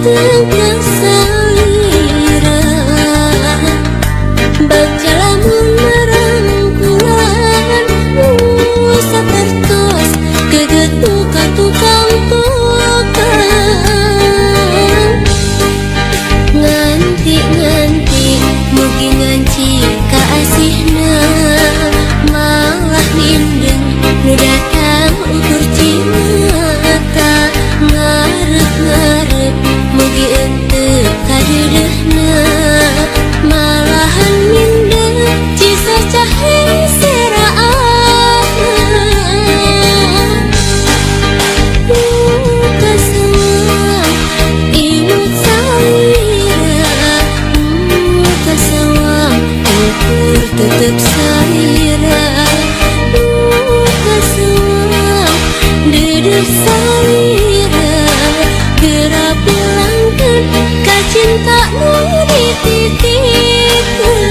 manteng salira baca lamun merangkulan sapertos keget buka tukang tukang nganti mugi nganci kaasihna malah mindeng nu datang ukur cimata ngarep mugi ente kadeudeuna malahan mindeng cisa cahe seraatna kasawang imut salira kasawang ukur tetep salira kasawang dedeh salira geura bilangkeun ka cinta nu dititipkeun.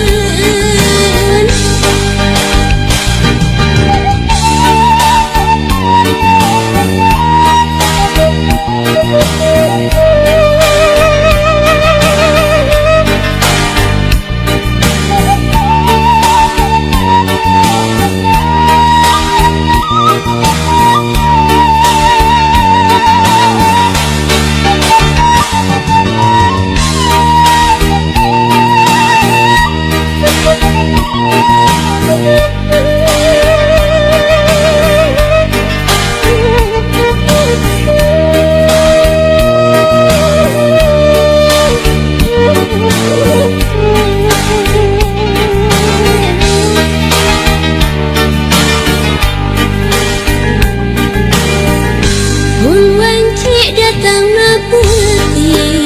Mun wanci datang nepeuting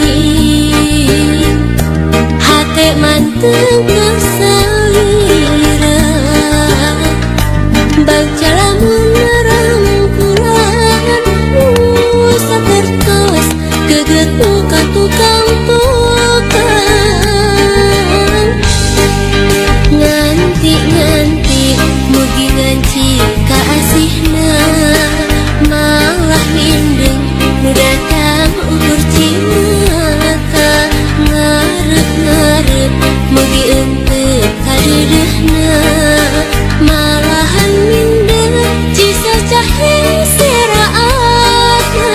hate manteng salira baca lamun merangkulan sapertos geget buka tukang tukang nganti mugi nganci kaasihna malah mindeng nu datang ukur cimata ngarep mugi ente kadeudeuna malahan mindeng cisa cahe seraatna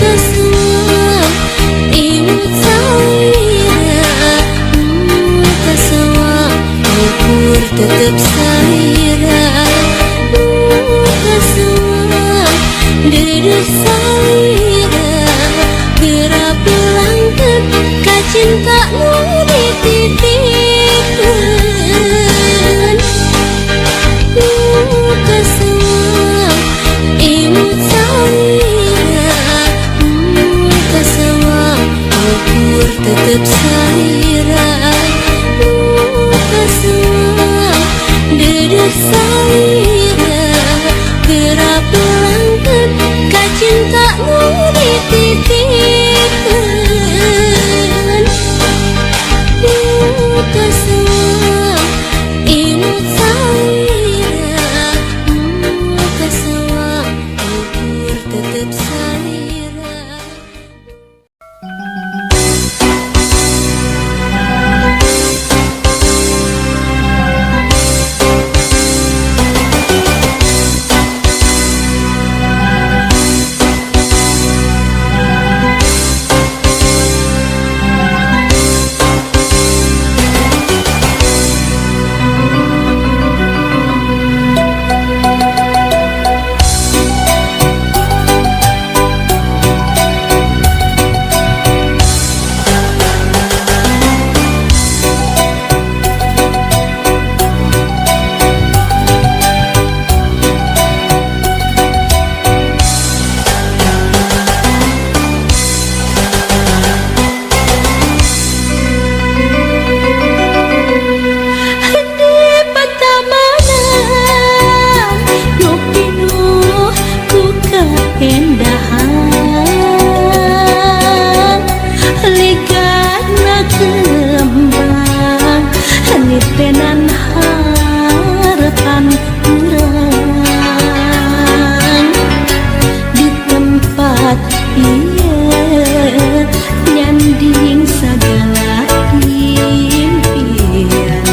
kasawang imut salira kasawang ukur tetep salira kasawang dedeh salira geura bilangkeun ka cinta nu dititipkeun. Kasawang imut salira kasawang ukur tetep salira kasawang dedeh salira geura bilangkeun ka cinta nu dititipkeun. Kasawang imut salira kasawang ukur tetep salira. iya nyanding segala impian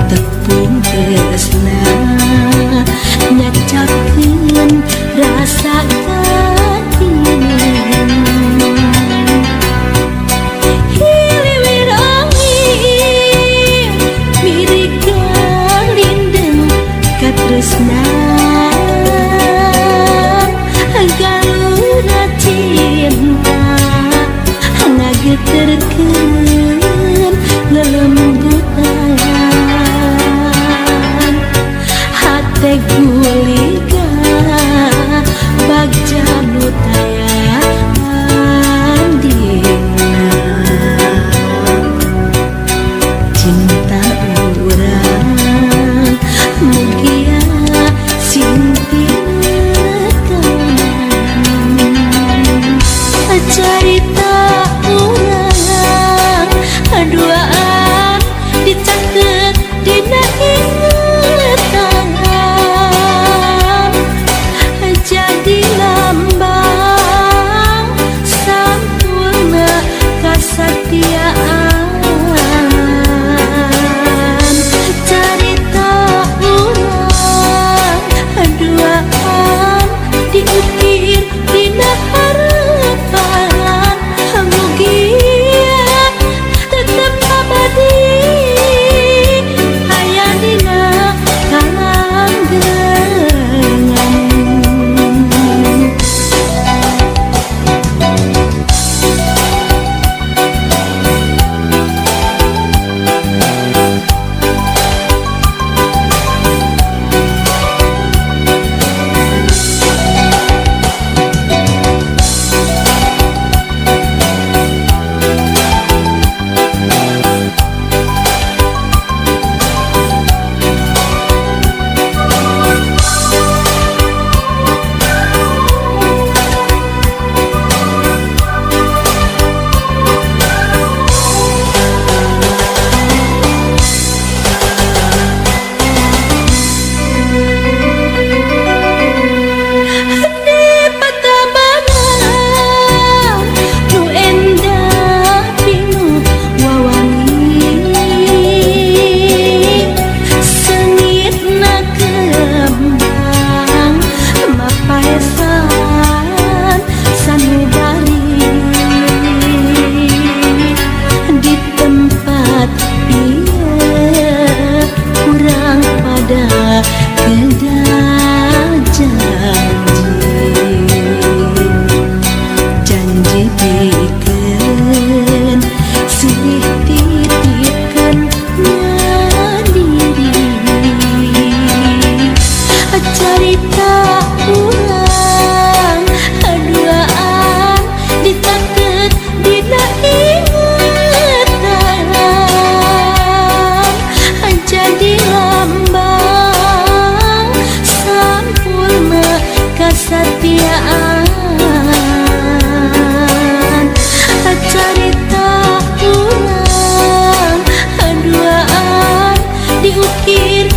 tepung tresna nyacapkeun rasa katinan hiliwirang mirip galindeng katresna galuna cinta ngageterkeun lelembutan hate guliga bagja nu tayang dina cinta urang mugia cerita urang duaan dicatet dina ingatan jadi lambang sampurna kasatiaan cerita urang duaan diukir dina harapan mugia tetep abadi aya dina kalanggengan janji bikin silih titipkan mandiri cerita urang duaan dicatet dina ingatan jadi lambang sampurna kasatiaan cerita urang duaan diukir